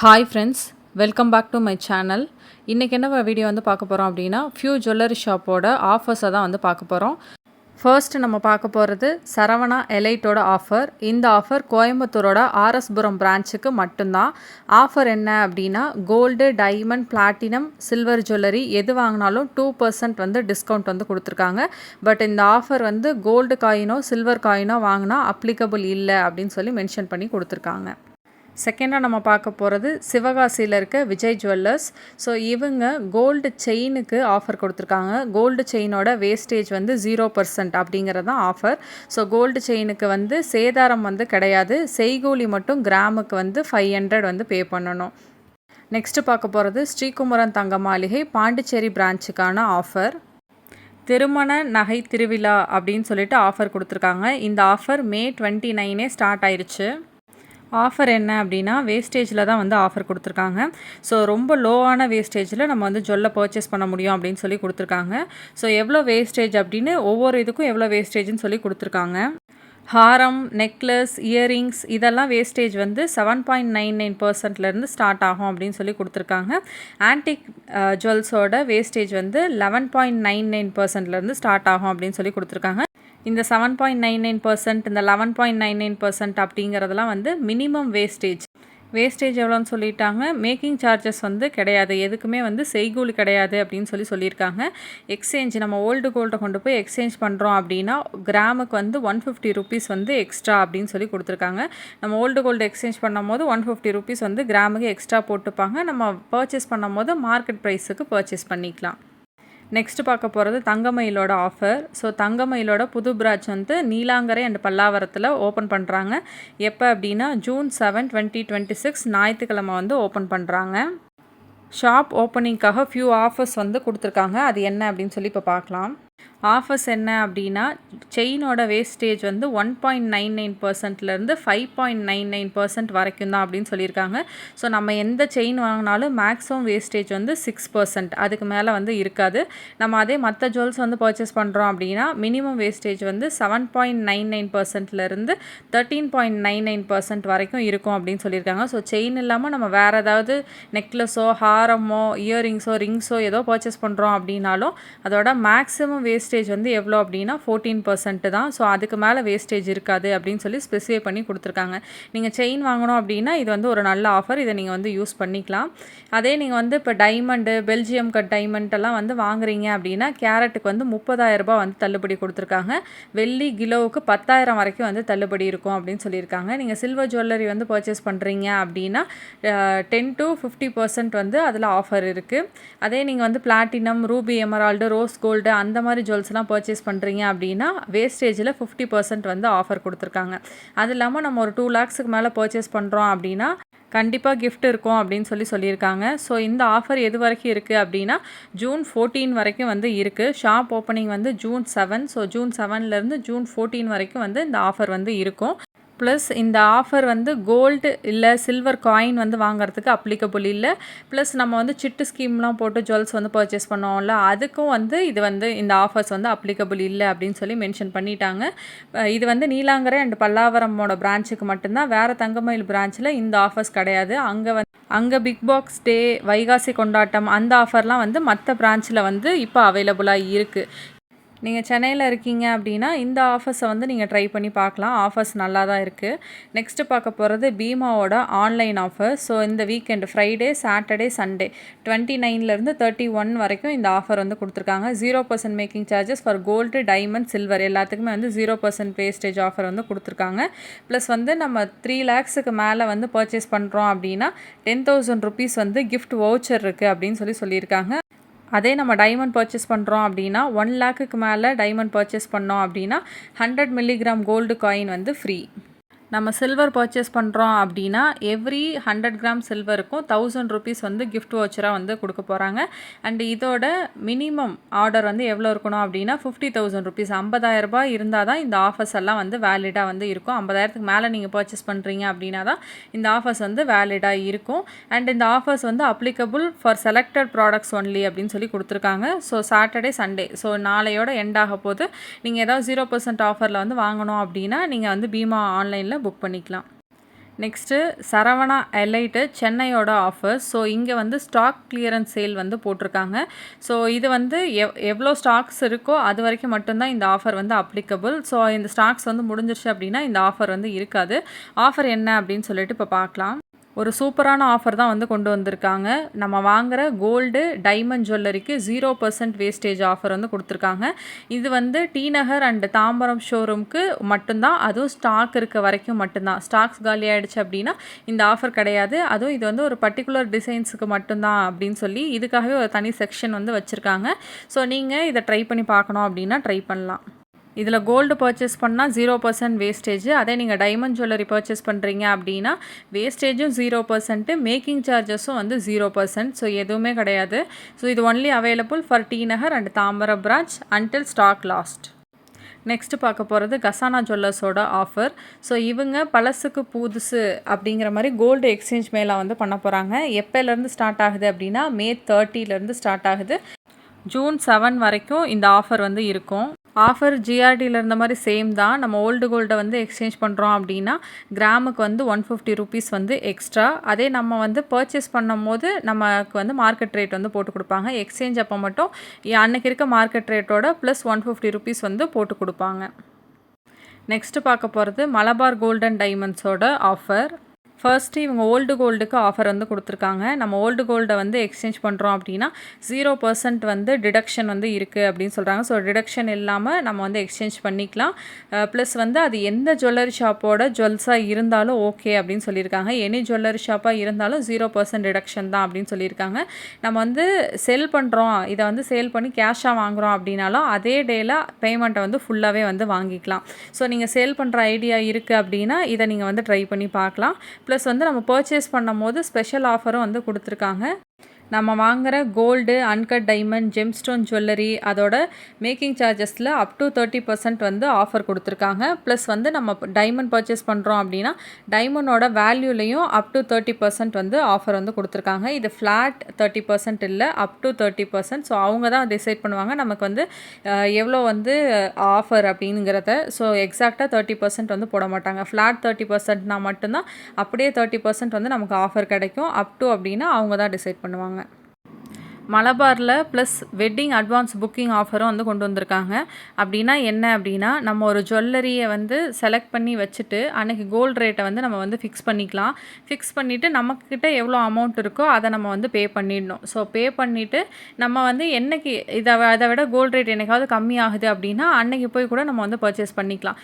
Hi friends, welcome back to my channel. இன்றைக்கி என்ன video வந்து பார்க்க போகிறோம் அப்படின்னா, ஃபியூ ஜுவல்லரி ஷாப்போட ஆஃபர்ஸை தான் வந்து பார்க்க போகிறோம். ஃபர்ஸ்ட் நம்ம பார்க்க போகிறது சரவணா எலைட்டோட ஆஃபர். இந்த ஆஃபர் கோயம்புத்தூரோட ஆர்எஸ்புரம் பிரான்ச்சுக்கு மட்டும்தான். ஆஃபர் என்ன அப்படின்னா, gold, diamond, platinum, silver jewellery எது வாங்கினாலும் 2% வந்து டிஸ்கவுண்ட் வந்து கொடுத்துருக்காங்க. பட் இந்த ஆஃபர் வந்து கோல்டு காயினோ சில்வர் காயினோ வாங்கினா அப்ளிகபிள் இல்லை அப்படின்னு சொல்லி மென்ஷன் பண்ணி கொடுத்துருக்காங்க. செகண்டாக நம்ம பார்க்க போகிறது சிவகாசியில் இருக்க விஜய் ஜுவல்லர்ஸ். ஸோ இவங்க கோல்டு செயினுக்கு ஆஃபர் கொடுத்துருக்காங்க. கோல்டு செயினோட வேஸ்டேஜ் வந்து 0% அப்படிங்கிறது தான் ஆஃபர். ஸோ கோல்டு செயினுக்கு வந்து சேதாரம் வந்து கிடையாது. செய்கூலி மட்டும் கிராமுக்கு வந்து 500 வந்து பே பண்ணணும். நெக்ஸ்ட்டு பார்க்க போகிறது ஸ்ரீகுமரன் தங்க மாளிகை பாண்டிச்சேரி பிரான்ச்சுக்கான ஆஃபர். திருமண நகை திருவிழா அப்படின்னு சொல்லிட்டு ஆஃபர் கொடுத்துருக்காங்க. இந்த ஆஃபர் May 29 ஸ்டார்ட் ஆயிடுச்சு. ஆஃபர் என்ன அப்படின்னா, வேஸ்டேஜில் தான் வந்து ஆஃபர் கொடுத்துருக்காங்க. ஸோ ரொம்ப லோவான வேஸ்டேஜில் நம்ம வந்து ஜுவல்லை பர்ச்சேஸ் பண்ண முடியும் அப்படின்னு சொல்லி கொடுத்துருக்காங்க. ஸோ எவ்வளோ வேஸ்டேஜ் அப்படின்னு ஒவ்வொரு இதுக்கும் எவ்வளோ வேஸ்டேஜ்னு சொல்லி கொடுத்துருக்காங்க. ஹாரம், நெக்லஸ், இயரிங்ஸ் இதெல்லாம் வேஸ்டேஜ் வந்து 7.99% ஸ்டார்ட் ஆகும் அப்படின்னு சொல்லி கொடுத்துருக்காங்க. ஆன்டிக் ஜுவல்ஸோட வேஸ்டேஜ் வந்து 11.99% ஸ்டார்ட் ஆகும் அப்படின்னு சொல்லி கொடுத்துருக்காங்க. இந்த 7.99%, இந்த 11.99% அப்படிங்கிறதெல்லாம் வந்து மினிமம் வேஸ்டேஜ் எவ்வளோன்னு சொல்லிட்டாங்க. மேக்கிங் சார்ஜஸ் வந்து கிடையாது, எதுக்குமே வந்து செய்கூலி கிடையாது அப்படின்னு சொல்லியிருக்காங்க. எக்ஸ்சேஞ்ச் நம்ம ஓல்டு கோல்டை கொண்டு போய் எக்ஸ்சேஞ்ச் பண்ணுறோம் அப்படின்னா கிராமுக்கு வந்து 150 ரூபீஸ் வந்து எக்ஸ்ட்ரா அப்படின்னு சொல்லி கொடுத்துருக்காங்க. நம்ம ஓல்டு கோல்டு எக்ஸ்சேஞ்ச் பண்ணும் போது 150 ரூபீஸ் வந்து கிராமுக்கு எக்ஸ்ட்ரா போட்டுப்பாங்க. நம்ம பர்ச்சேஸ் பண்ணும் போது மார்க்கெட் ப்ரைஸுக்கு பர்ச்சேஸ் பண்ணிக்கலாம். நெக்ஸ்ட் பார்க்க போகிறது தங்கமயிலோட ஆஃபர். ஸோ தங்கமயிலோட புது பிரான்ச் வந்து நீலாங்கரை அண்ட் பல்லாவரத்தில் ஓப்பன் பண்ணுறாங்க. எப்போ அப்படின்னா June 7, 2026 ஞாயிற்றுக்கிழமை வந்து ஓப்பன் பண்ணுறாங்க. ஷாப் ஓப்பனிங்காக ஃபியூ ஆஃபர்ஸ் வந்து கொடுத்துருக்காங்க. அது என்ன அப்படின்னு சொல்லி இப்போ பார்க்கலாம். ஆஃபர்ஸ் என்ன அப்படின்னா, செயினோட வேஸ்டேஜ் வந்து 1.99%லேருந்து 5.99% வரைக்கும் தான் அப்படின்னு சொல்லியிருக்காங்க. ஸோ நம்ம எந்த செயின் வாங்கினாலும் மேக்ஸிமம் வேஸ்டேஜ் வந்து 6%, அதுக்கு மேலே வந்து இருக்காது. நம்ம அதே மற்ற ஜுவல்ஸ் வந்து பர்ச்சேஸ் பண்ணுறோம் அப்படின்னா மினிமம் வேஸ்டேஜ் வந்து 7.99%லேருந்து 13.99% வரைக்கும் இருக்கும் அப்படின்னு சொல்லியிருக்காங்க. ஸோ செயின் இல்லாமல் நம்ம வேறு ஏதாவது நெக்லஸோ, ஹாரமோ, இயரிங்ஸோ, ரிங்ஸோ ஏதோ பர்ச்சேஸ் பண்ணுறோம் அப்படின்னாலும் அதோட மேக்ஸிமம் வேஸ்டேஜ் வந்து எவ்வளோ அப்படின்னா 14% தான். ஸோ அதுக்கு மேலே வேஸ்டேஜ் இருக்காது அப்படின்னு சொல்லி ஸ்பெசிஃபை பண்ணி கொடுத்துருக்காங்க. நீங்கள் செயின் வாங்கணும் அப்படின்னா இது வந்து ஒரு நல்ல ஆஃபர், இதை நீங்கள் வந்து யூஸ் பண்ணிக்கலாம். அதே நீங்கள் வந்து இப்போ டைமண்டு, பெல்ஜியம் கட் டைமண்டெல்லாம் வந்து வாங்குறீங்க அப்படின்னா கேரட்டுக்கு வந்து 30,000 ரூபாய் வந்து தள்ளுபடி கொடுத்துருக்காங்க. வெள்ளி கிலோவுக்கு 10,000 வரைக்கும் வந்து தள்ளுபடி இருக்கும் அப்படின்னு சொல்லியிருக்காங்க. நீங்கள் சில்வர் ஜுவல்லரி வந்து பர்ச்சேஸ் பண்ணுறீங்க அப்படின்னா 10 to 50% வந்து அதில் ஆஃபர் இருக்குது. அதே நீங்கள் வந்து platinum, ruby, emerald, rose gold அந்த மாதிரி ஜுவல்ஸ்லாம் பர்ச்சேஸ் பண்ணுறீங்க அப்படின்னா வேஸ்டேஜில் 50% வந்து ஆஃபர் கொடுத்துருக்காங்க. அது இல்லாமல் நம்ம ஒரு 2 lakhsக்கு மேலே பர்ச்சேஸ் பண்ணுறோம் அப்படின்னா கண்டிப்பாக கிஃப்ட் இருக்கும் அப்படின்னு சொல்லியிருக்காங்க. ஸோ இந்த ஆஃபர் எது வரைக்கும் இருக்குது அப்படின்னா June 14 வரைக்கும் வந்து இருக்குது. ஷாப் ஓப்பனிங் வந்து June 7. ஸோ June 7லேருந்து June 14 வரைக்கும் வந்து இந்த ஆஃபர் வந்து இருக்கும். ப்ளஸ் இந்த ஆஃபர் வந்து கோல்டு இல்லை சில்வர் காயின் வந்து வாங்குறதுக்கு அப்ளிகபிள் இல்லை. ப்ளஸ் நம்ம வந்து சிட்டு ஸ்கீம்லாம் போட்டு ஜுவல்ஸ் வந்து பர்ச்சேஸ் பண்ணுவோம்ல, அதுக்கும் வந்து இது வந்து இந்த ஆஃபர்ஸ் வந்து அப்ளிகபிள் இல்லை அப்படின்னு சொல்லி மென்ஷன் பண்ணிட்டாங்க. இது வந்து நீலாங்கரை அண்ட் பல்லாவரமோட பிரான்ச்சுக்கு மட்டும்தான். வேறு தங்கமயில் பிரான்ச்சில் இந்த ஆஃபர்ஸ் கிடையாது. அங்கே பிக் பாக்ஸ் டே, வைகாசி கொண்டாட்டம் அந்த ஆஃபர்லாம் வந்து மற்ற பிரான்ச்சில் வந்து இப்போ அவைலபிளாக இருக்குது. நீங்கள் சென்னையில் இருக்கீங்க அப்படின்னா இந்த ஆஃபர்ஸை வந்து நீங்கள் ட்ரை பண்ணி பார்க்கலாம். ஆஃபர்ஸ் நல்லா தான் இருக்குது. நெக்ஸ்ட்டு பார்க்க போகிறது பீமாவோட ஆன்லைன் ஆஃபர். ஸோ இந்த வீக்கெண்டு ஃப்ரைடே, சாட்டர்டே, சண்டே 29லேருந்து 31 வரைக்கும் இந்த ஆஃபர் வந்து கொடுத்துருக்காங்க. 0% making charges for gold, diamond, silver எல்லாத்துக்குமே வந்து 0% வேஸ்டேஜ் ஆஃபர் வந்து கொடுத்துருக்காங்க. ப்ளஸ் வந்து நம்ம 3 lakhsக்கு மேலே வந்து பர்ச்சேஸ் பண்ணுறோம் அப்படின்னா 10,000 ரூபீஸ் வந்து கிஃப்ட் வவுச்சர் இருக்குது அப்படின்னு சொல்லியிருக்காங்க. அதே நம்ம டைமண்ட் பர்ச்சேஸ் பண்ணுறோம் அப்படின்னா 1 lakhக்கு மேலே டைமண்ட் பர்ச்சேஸ் பண்ணோம் அப்படின்னா 100 milligram கோல்டு காயின் வந்து ஃப்ரீ. நம்ம சில்வர் பர்ச்சேஸ் பண்ணுறோம் அப்படின்னா எவ்ரி 100 கிராம் சில்வருக்கும் 1000 ரூபீஸ் வந்து கிஃப்ட் வவுச்சராக வந்து கொடுக்க போகிறாங்க. அண்ட் இதோட மினிமம் ஆர்டர் வந்து எவ்வளோ இருக்கணும் அப்படின்னா 50,000 ரூபீஸ், 50,000 ரூபாய் இருந்தால் தான் இந்த ஆஃபர்ஸ் எல்லாம் வந்து வேலிடாக வந்து இருக்கும். 50,000க்கு மேலே நீங்கள் பர்ச்சேஸ் பண்ணுறீங்க அப்படின்னா தான் இந்த ஆஃபர்ஸ் வந்து வேலிடாக இருக்கும். அண்ட் இந்த ஆஃபர்ஸ் வந்து applicable for selected products only அப்படின்னு சொல்லி கொடுத்துருக்காங்க. ஸோ சாட்டர்டே, சண்டே, ஸோ நாளையோட எண்ட் ஆக போது நீங்கள் ஏதாவது 0% ஆஃபரில் வந்து வாங்கணும் அப்படின்னா நீங்கள் வந்து பீமா ஆன்லைனில் புக் பண்ணிக்கலாம். நெக்ஸ்ட்டு சரவணா எலைட்டு சென்னையோட ஆஃபர். ஸோ இங்கே வந்து ஸ்டாக் கிளியரன்ஸ் சேல் வந்து போட்டிருக்காங்க. ஸோ இது வந்து எவ்வளோ ஸ்டாக்ஸ் இருக்கோ அது வரைக்கும் மட்டும்தான் இந்த ஆஃபர் வந்து அப்ளிகபிள். ஸோ இந்த ஸ்டாக்ஸ் வந்து முடிஞ்சிருச்சு அப்படின்னா இந்த ஆஃபர் வந்து இருக்காது. ஆஃபர் என்ன அப்படின்னு சொல்லிட்டு இப்போ பார்க்கலாம். ஒரு சூப்பரான ஆஃபர் தான் வந்து கொண்டு வந்திருக்காங்க. நம்ம வாங்குகிற கோல்டு, டைமண்ட் ஜுவல்லரிக்கு 0% வேஸ்டேஜ் ஆஃபர் வந்து கொடுத்துருக்காங்க. இது வந்து டி நகர் அண்ட் தாம்பரம் ஷோரூம்க்கு மட்டும்தான், அதுவும் ஸ்டாக் இருக்க வரைக்கும் மட்டும்தான். ஸ்டாக்ஸ் காலி ஆகிடுச்சு அப்படின்னா இந்த ஆஃபர் கிடையாது. அதுவும் இது வந்து ஒரு பர்டிகுலர் டிசைன்ஸுக்கு மட்டும்தான் அப்படின்னு சொல்லி இதுக்காகவே ஒரு தனி செக்ஷன் வந்து வச்சுருக்காங்க. ஸோ நீங்கள் இதை ட்ரை பண்ணி பார்க்கணும் அப்படின்னா ட்ரை பண்ணலாம். இதில் கோல்டு பர்ச்சேஸ் பண்ணால் 0% வேஸ்டேஜ். அதே நீங்கள் டைமண்ட் ஜுவல்லரி பர்ச்சேஸ் பண்ணுறீங்க அப்படின்னா வேஸ்டேஜும் 0%, மேக்கிங் சார்ஜஸும் வந்து 0%. ஸோ எதுவுமே கிடையாது. ஸோ இது only available for T Nagar and Tambaram branch until stock last. Next பார்க்க போகிறது கசானா ஜுவல்லர்ஸோட ஆஃபர். ஸோ இவங்க பழசுக்கு புதுசு அப்படிங்கிற மாதிரி கோல்டு எக்ஸ்சேஞ்ச் மேலே வந்து பண்ண போகிறாங்க. எப்போலேருந்து ஸ்டார்ட் ஆகுது அப்படின்னா மே 30லேருந்து ஸ்டார்ட் ஆகுது. ஜூன் 7 வரைக்கும் இந்த ஆஃபர் வந்து இருக்கும். ஆஃபர் ஜிஆர்டியில் இருந்த மாதிரி சேம் தான். நம்ம ஓல்டு கோல்டை வந்து எக்ஸ்சேஞ்ச் பண்ணுறோம் அப்படின்னா கிராமுக்கு வந்து 150 ருபீஸ் வந்து எக்ஸ்ட்ரா. அதே நம்ம வந்து பர்ச்சேஸ் பண்ணும் போது நமக்கு வந்து மார்க்கெட் ரேட் வந்து போட்டு கொடுப்பாங்க. எக்ஸ்சேஞ்ச் அப்போ மட்டும் அன்றைக்கி இருக்க மார்க்கெட் ரேட்டோட ப்ளஸ் 150 ருபீஸ் வந்து போட்டு கொடுப்பாங்க. நெக்ஸ்ட்டு பார்க்க போகிறது மலபார் கோல்டன் டைமண்ட்ஸோட ஆஃபர். ஃபர்ஸ்ட்டு இவங்க ஓல்டு கோல்டுக்கு ஆஃபர் வந்து கொடுத்துருக்காங்க. நம்ம ஓல்டு கோல்டை வந்து எக்ஸ்சேஞ்ச் பண்ணுறோம் அப்படின்னா 0% வந்து டிடக்ஷன் வந்து இருக்குது அப்படின்னு சொல்கிறாங்க. ஸோ டிடக்ஷன் இல்லாமல் நம்ம வந்து எக்ஸ்சேஞ்ச் பண்ணிக்கலாம். ப்ளஸ் வந்து அது எந்த ஜுவல்லரி ஷாப்போட ஜுவல்ஸாக இருந்தாலும் ஓகே அப்படின்னு சொல்லியிருக்காங்க. எனி ஜுவல்லரி ஷாப்பாக இருந்தாலும் 0% டிடக்ஷன் தான் அப்படின்னு சொல்லியிருக்காங்க. நம்ம வந்து செல் பண்ணுறோம், இதை வந்து சேல் பண்ணி கேஷாக வாங்குகிறோம் அப்படின்னாலும் அதே டேயில் பேமெண்ட்டை வந்து ஃபுல்லாகவே வந்து வாங்கிக்கலாம். ஸோ நீங்கள் சேல் பண்ணுற ஐடியா இருக்குது அப்படின்னா இதை நீங்கள் வந்து ட்ரை பண்ணி பார்க்கலாம். ப்ளஸ் வந்து நம்ம பர்ச்சேஸ் பண்ணும் போது ஸ்பெஷல் ஆஃபரும் வந்து கொடுத்துருக்காங்க. நம்ம வாங்குகிற gold, uncut diamond, gemstone jewellery அதோட மேக்கிங் சார்ஜஸில் அப் டு 30% வந்து ஆஃபர் கொடுத்துருக்காங்க. ப்ளஸ் வந்து நம்ம டைமண்ட் பர்ச்சேஸ் பண்ணுறோம் அப்படின்னா டைமண்டோட வேல்யூலையும் அப் டு 30% வந்து ஆஃபர் வந்து கொடுத்துருக்காங்க. இது ஃப்ளாட் 30% இல்லை, அப் டு 30%. ஸோ அவங்க தான் டிசைட் பண்ணுவாங்க நமக்கு வந்து எவ்வளோ வந்து ஆஃபர் அப்படிங்கிறத. ஸோ எக்ஸாக்டாக 30% வந்து போட மாட்டாங்க. ஃப்ளாட் 30%னா மட்டும்தான் அப்படியே 30% வந்து நமக்கு ஆஃபர் கிடைக்கும். அப் டு அப்படின்னா அவங்க தான் டிசைட் பண்ணுவாங்க. மலபாரில் ப்ளஸ் வெட்டிங் அட்வான்ஸ் புக்கிங் ஆஃபரும் வந்து கொண்டு வந்திருக்காங்க. அப்படின்னா என்ன அப்படின்னா நம்ம ஒரு ஜுவல்லரியை வந்து செலக்ட் பண்ணி வச்சுட்டு அன்றைக்கி கோல்டு ரேட்டை வந்து நம்ம வந்து ஃபிக்ஸ் பண்ணிக்கலாம். ஃபிக்ஸ் பண்ணிவிட்டு நம்மக்கிட்ட எவ்வளோ அமௌண்ட் இருக்கோ அதை நம்ம வந்து பே பண்ணிடணும். ஸோ பே பண்ணிவிட்டு நம்ம வந்து என்றைக்கு அதை விட கோல்டு ரேட் என்றைக்காவது கம்மி ஆகுது அப்படின்னா அன்றைக்கி போய் கூட நம்ம வந்து பர்ச்சேஸ் பண்ணிக்கலாம்.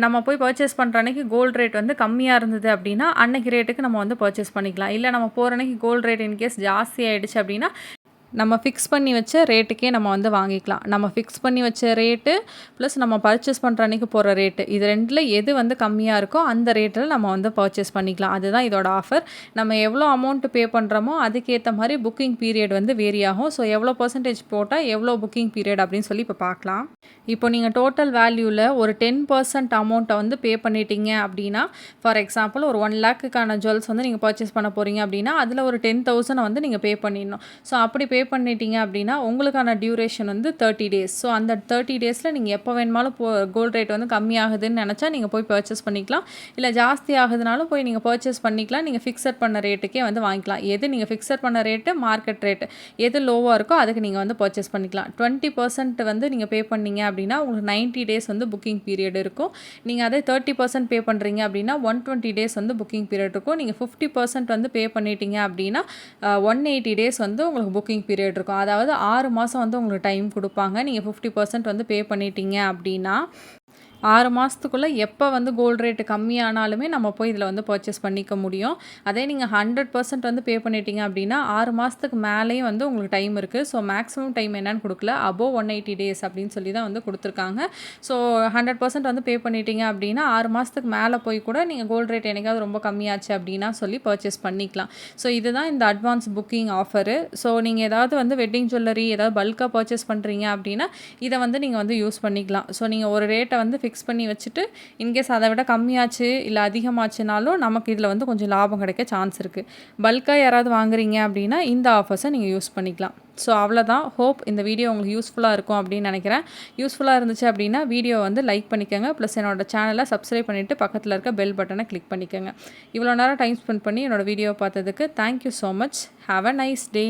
நம்ம போய் பர்ச்சேஸ் பண்ணுற அன்றைக்கி கோல்டு ரேட் வந்து கம்மியாக இருந்தது அப்படின்னா அன்றைக்கி ரேட்டுக்கு நம்ம வந்து பர்ச்சேஸ் பண்ணிக்கலாம். இல்லை நம்ம போகிற அன்றைக்கி கோல்டு ரேட் இன்கேஸ் ஜாஸ்தி ஆகிடுச்சு அப்படின்னா நம்ம ஃபிக்ஸ் பண்ணி வச்ச ரேட்டுக்கே நம்ம வந்து வாங்கிக்கலாம். நம்ம ஃபிக்ஸ் பண்ணி வச்ச ரேட்டு ப்ளஸ் நம்ம பர்ச்சேஸ் பண்ணுற அன்றைக்கி போகிற ரேட்டு, இது ரெண்டில் எது வந்து கம்மியாக இருக்கோ அந்த ரேட்டில் நம்ம வந்து பர்ச்சேஸ் பண்ணிக்கலாம். அதுதான் இதோட ஆஃபர். நம்ம எவ்வளோ அமௌண்ட்டு பே பண்ணுறோமோ அதுக்கேற்ற மாதிரி புக்கிங் பீரியட் வந்து வேரி ஆகும். ஸோ எவ்வளோ பர்சன்டேஜ் போட்டால் எவ்வளோ புக்கிங் பீரியட் அப்படின்னு சொல்லி இப்போ பார்க்கலாம். இப்போ நீங்கள் டோட்டல் வேல்யூவில் ஒரு 10% அமௌண்ட்டை வந்து பே பண்ணிட்டீங்க அப்படின்னா, ஃபார் எக்ஸாம்பிள் ஒரு 1 லேக்குக்கான ஜுவல்ஸ் வந்து நீங்கள் பர்ச்சேஸ் பண்ண போகிறீங்க அப்படின்னா அதில் ஒரு 10,000 வந்து நீங்கள் பே பண்ணிடணும். ஸோ அப்படி பே பண்ணிட்டீங்க அப்படின்னா உங்களுக்கான டியூரேஷன் வந்து 30 டேஸ். ஸோ அந்த 30 டேஸில் நீங்கள் எப்போ வேணுமாலும் கோல்டு ரேட் வந்து கம்மியாகுதுன்னு நினச்சா நீங்கள் போய் பர்ச்சேஸ் பண்ணிக்கலாம். இல்லை ஜாஸ்தி ஆகுதுனாலும் போய் நீங்கள் பர்ச்சேஸ் பண்ணிக்கலாம். நீங்கள் ஃபிக்ஸட் பண்ண ரேட்டுக்கே வந்து வாங்கிக்கலாம். எது நீங்கள் ஃபிக்ஸட் பண்ண ரேட்டு, மார்க்கெட் ரேட்டு எது லோவாக இருக்கோ அதுக்கு நீங்கள் வந்து பர்ச்சேஸ் பண்ணிக்கலாம். 20% வந்து நீங்கள் பே பண்ணீங்க அப்படின்னா உங்களுக்கு 90 டேஸ் வந்து புக்கிங் பீரியட் இருக்கும். நீங்கள் அதே 30% பே பண்ணுறீங்க அப்படின்னா 120 டேஸ் வந்து புக்கிங் பீரியட் இருக்கும். நீங்கள் 50% வந்து பே பண்ணிட்டீங்க அப்படின்னா 180 டேஸ் வந்து உங்களுக்கு புக்கிங் பீரியட் இருக்கும். அதாவது 6 மாதம் வந்து உங்களுக்கு டைம் கொடுப்பாங்க. நீங்கள் 50% வந்து பே பண்ணிட்டீங்க அப்படின்னா 6 மாதத்துக்குள்ளே எப்போ வந்து கோல்டு ரேட்டு கம்மியானாலுமே நம்ம போய் இதில் வந்து பர்ச்சேஸ் பண்ணிக்க முடியும். அதே நீங்கள் 100% வந்து பே பண்ணிட்டீங்க அப்படின்னா 6 மாதத்துக்கு மேலேயும் வந்து உங்களுக்கு டைம் இருக்குது. ஸோ மேக்ஸிமம் டைம் என்னன்னு கொடுக்கல, அபோவ் 180 டேஸ் அப்படின்னு சொல்லி தான் வந்து கொடுத்துருக்காங்க. ஸோ 100% வந்து பே பண்ணிட்டீங்க அப்படின்னா 6 மாதத்துக்கு மேலே போய் கூட நீங்கள் கோல்டு ரேட் என்னைக்காவது ரொம்ப கம்மியாச்சு அப்படின்னா சொல்லி பர்ச்சேஸ் பண்ணிக்கலாம். ஸோ இதுதான் இந்த அட்வான்ஸ் புக்கிங் ஆஃபரு. ஸோ நீங்கள் ஏதாவது வந்து வெட்டிங் ஜுவல்லரி ஏதாவது பல்காக பர்ச்சேஸ் பண்ணுறீங்க அப்படின்னா இதை வந்து நீங்கள் வந்து யூஸ் பண்ணிக்கலாம். ஸோ நீங்கள் ஒரு ரேட்டை வந்து ஃபிக்ஸ் பண்ணி வச்சுட்டு இன்கேஸ் அதை விட கம்மியாச்சு இல்லை அதிகமாச்சுனாலும் நமக்கு இதில் வந்து கொஞ்சம் லாபம் கிடைக்க சான்ஸ் இருக்குது. பல்காக யாராவது வாங்குறீங்க அப்படின்னா இந்த ஆஃபர்ஸை நீங்கள் யூஸ் பண்ணிக்கலாம். ஸோ அவ்வளோதான். ஹோப் இந்த வீடியோ உங்களுக்கு யூஸ்ஃபுல்லாக இருக்கும் அப்படின்னு நினைக்கிறேன். யூஸ்ஃபுல்லாக இருந்துச்சு அப்படின்னா வீடியோ வந்து லைக் பண்ணிக்கோங்க. ப்ளஸ் என்னோட சேனலை சப்ஸ்கிரைப் பண்ணிவிட்டு பக்கத்தில் இருக்க பெல் பட்டனை கிளிக் பண்ணிக்கோங்க. இவ்வளோ நேரம் டைம் ஸ்பெண்ட் பண்ணி என்னோடய வீடியோ பார்த்ததுக்கு thank you so much. Have a nice day.